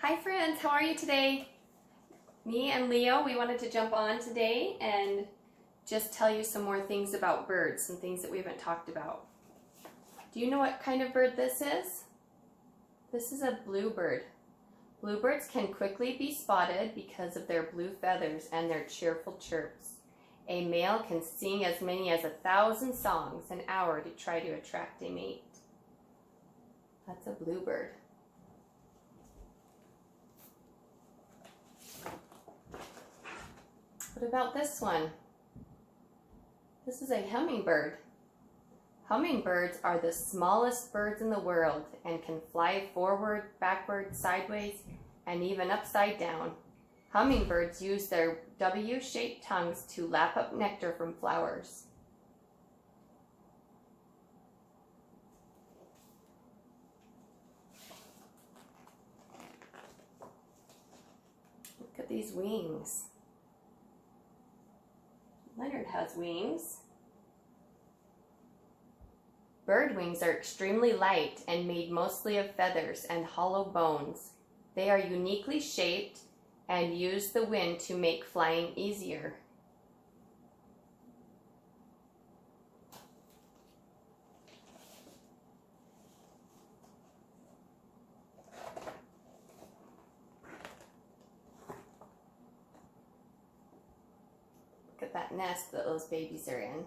Hi friends, how are you today? Me and Leo, we wanted to jump on today and just tell you some more things about birds, some things that we haven't talked about. Do you know what kind of bird this is? This is a bluebird. Bluebirds can quickly be spotted because of their blue feathers and their cheerful chirps. A male can sing as many as 1,000 songs an hour to try to attract a mate. That's a bluebird. What about this one? This is a hummingbird. Hummingbirds are the smallest birds in the world and can fly forward, backward, sideways, and even upside down. Hummingbirds use their W-shaped tongues to lap up nectar from flowers. Look at these wings. Leonard has wings. Bird wings are extremely light and made mostly of feathers and hollow bones. They are uniquely shaped and use the wind to make flying easier. Look at that nest that those babies are in.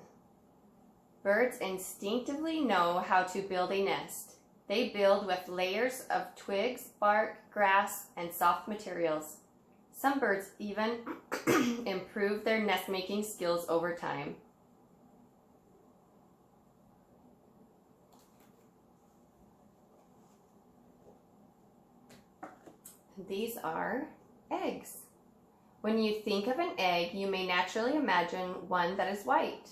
Birds instinctively know how to build a nest. They build with layers of twigs, bark, grass, and soft materials. Some birds even improve their nest-making skills over time. These are eggs. When you think of an egg, you may naturally imagine one that is white.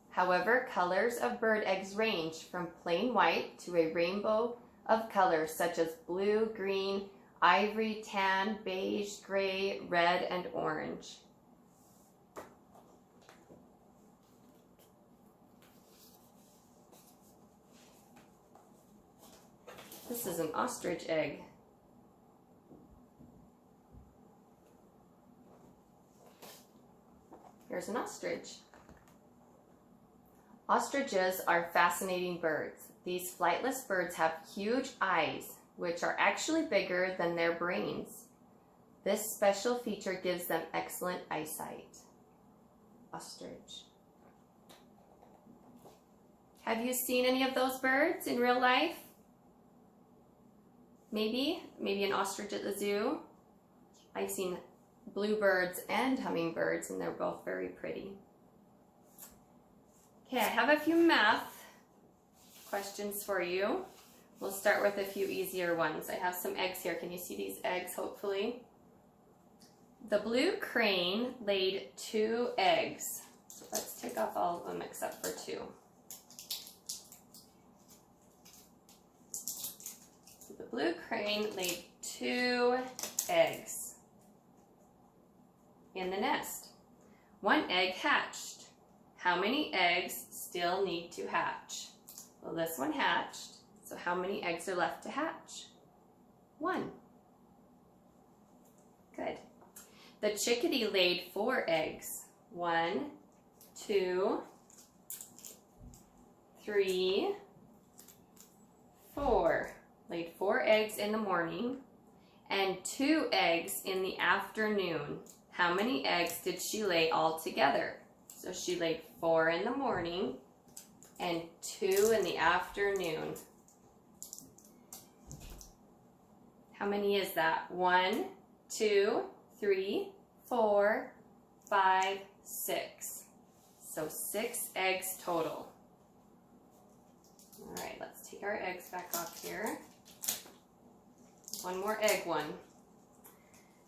However, colors of bird eggs range from plain white to a rainbow of colors such as blue, green, ivory, tan, beige, gray, red, and orange. This is an ostrich egg. Here's an ostrich. Ostriches are fascinating birds. These flightless birds have huge eyes, which are actually bigger than their brains. This special feature gives them excellent eyesight. Ostrich. Have you seen any of those birds in real life? Maybe an ostrich at the zoo. I've seen bluebirds and hummingbirds, and they're both very pretty. Okay, I have a few math questions for you. We'll start with a few easier ones. I have some eggs here. Can you see these eggs, hopefully? The blue crane laid 2 eggs. So let's take off all of them except for 2. So the blue crane laid 2 eggs in the nest. 1 egg hatched. How many eggs still need to hatch? Well, this one hatched, so how many eggs are left to hatch? 1. Good. The chickadee laid 4 eggs. 1, 2, 3, 4. Laid 4 eggs in the morning and 2 eggs in the afternoon. How many eggs did she lay all together? So she laid 4 in the morning and 2 in the afternoon. How many is that? 1, 2, 3, 4, 5, 6. So 6 eggs total. All right, let's take our eggs back off here. One more egg one.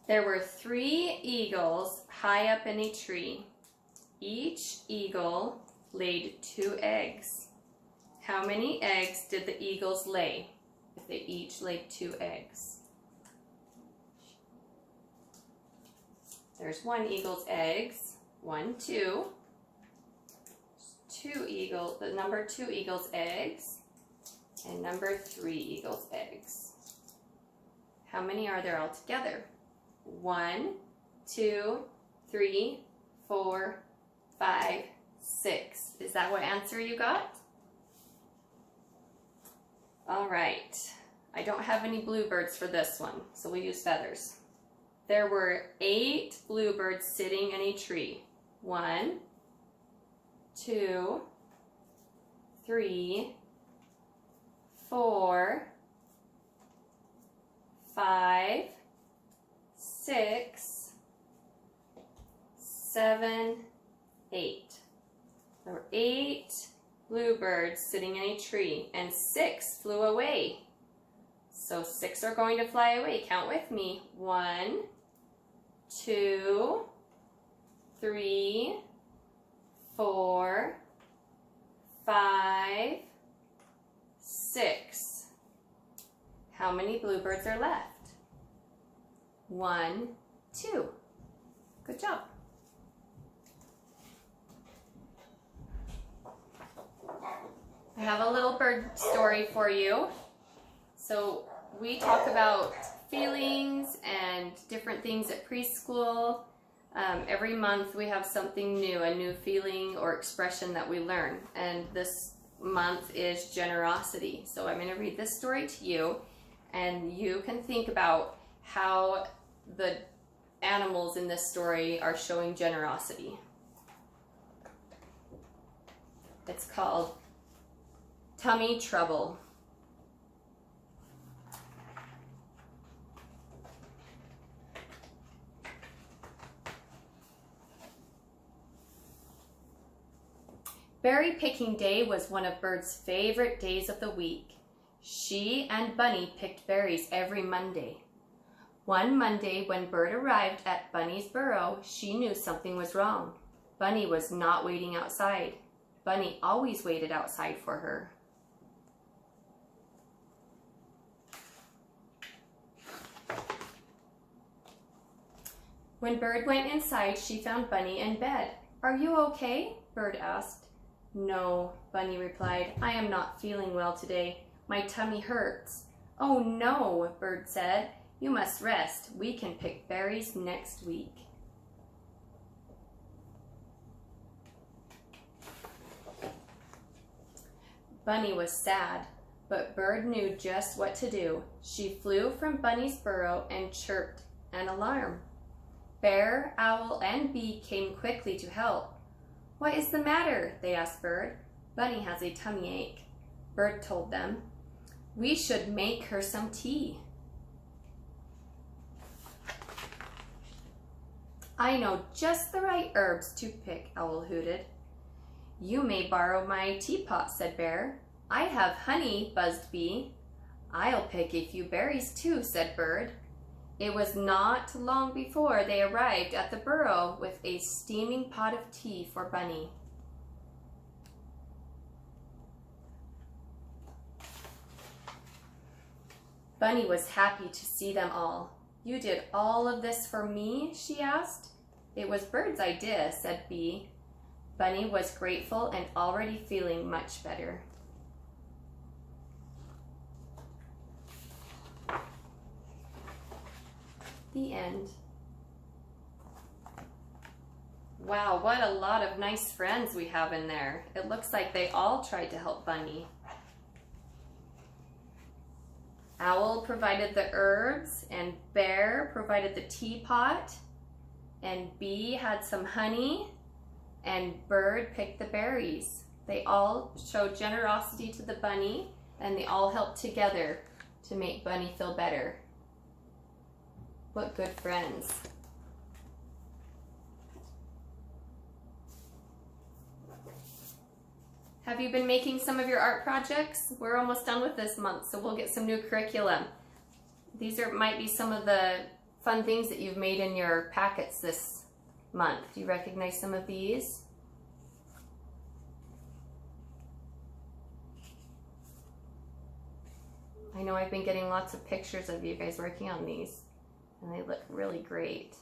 There were 3 eagles high up in a tree. Each eagle laid 2 eggs. How many eggs did the eagles lay if they each laid 2 eggs? There's 1 eagle's eggs. 1, 2. 2 eagles, the number 2 eagle's eggs, and number 3 eagle's eggs. How many are there altogether? 1, 2, 3, 4, 5, 6. Is that what answer you got? All right. I don't have any bluebirds for this one, so we'll use feathers. There were 8 bluebirds sitting in a tree. 1, 2, 3, 4, 5, 6, 7, 8. There were 8 bluebirds sitting in a tree, and 6 flew away. So 6 are going to fly away. Count with me. 1, 2, 3, 4, 5, 6. How many bluebirds are left? 1, 2. Good job. I have a little bird story for you. So we talk about feelings and different things at preschool. Every month we have something new, a new feeling or expression that we learn. And this month is generosity. So I'm going to read this story to you, and you can think about how the animals in this story are showing generosity. It's called Tummy Trouble. Berry picking day was one of Bird's favorite days of the week. She and Bunny picked berries every Monday. One Monday, when Bird arrived at Bunny's burrow, she knew something was wrong. Bunny was not waiting outside. Bunny always waited outside for her. When Bird went inside, she found Bunny in bed. "Are you okay?" Bird asked. "No," Bunny replied. "I am not feeling well today. My tummy hurts." "Oh no," Bird said. "You must rest. We can pick berries next week." Bunny was sad, but Bird knew just what to do. She flew from Bunny's burrow and chirped an alarm. Bear, Owl, and Bee came quickly to help. "What is the matter?" they asked Bird. "Bunny has a tummy ache." Bird told them. "We should make her some tea." "I know just the right herbs to pick," Owl hooted. "You may borrow my teapot," said Bear. "I have honey," buzzed Bee. "I'll pick a few berries too," said Bird. It was not long before they arrived at the burrow with a steaming pot of tea for Bunny. Bunny was happy to see them all. "You did all of this for me?" she asked. "It was Bird's idea," said Bee. Bunny was grateful and already feeling much better. The end. Wow, what a lot of nice friends we have in there. It looks like they all tried to help Bunny. Owl provided the herbs, and Bear provided the teapot, and Bee had some honey, and Bird picked the berries. They all showed generosity to the bunny, and they all helped together to make Bunny feel better. What good friends. Have you been making some of your art projects? We're almost done with this month, so we'll get some new curriculum. These might be some of the fun things that you've made in your packets this month. Do you recognize some of these? I know I've been getting lots of pictures of you guys working on these, and they look really great.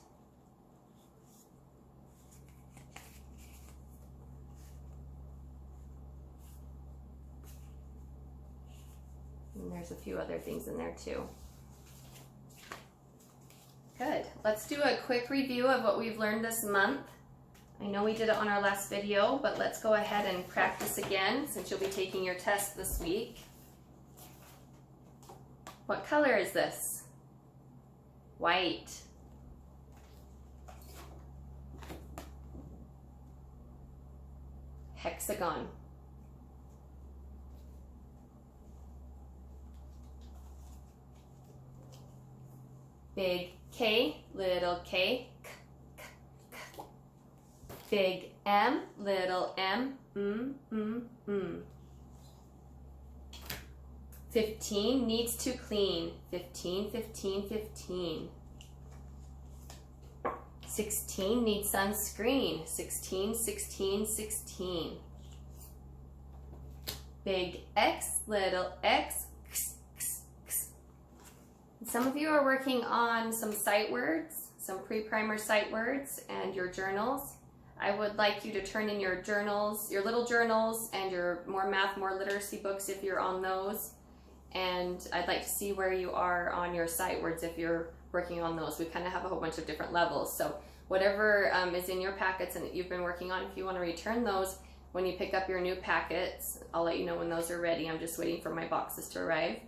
And there's a few other things in there too. let's do a quick review of what we've learned this month. I know we did it on our last video, but let's go ahead and practice again since you'll be taking your test this week. What color is this? White. Hexagon. Big K, little k, k, k, k. Big M, little m, 15 needs to clean. 15, 15, 15. 16 needs sunscreen. 16, 16, 16. Big X, little x, x, x, x. Some of you are working on some sight words, some pre-primer sight words, and your journals. I would like you to turn in your journals, your little journals, and your more math, more literacy books if you're on those. And I'd like to see where you are on your sight words if you're working on those. We kind of have a whole bunch of different levels. So whatever is in your packets and that you've been working on, if you want to return those when you pick up your new packets, I'll let you know when those are ready. I'm just waiting for my boxes to arrive.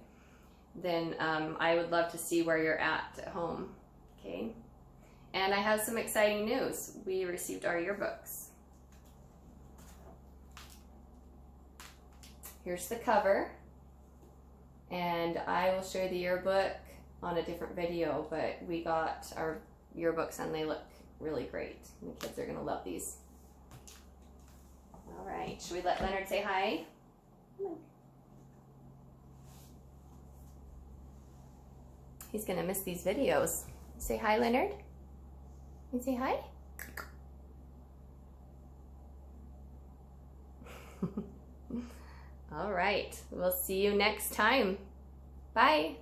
Then I would love to see where you're at home. Okay. And I have some exciting news. We received our yearbooks. Here's the cover. And I will share the yearbook on a different video, but we got our yearbooks and they look really great. The kids are gonna love these. All right, should we let Leonard say hi? He's gonna miss these videos. Say hi, Leonard. You say hi? All right, we'll see you next time. Bye.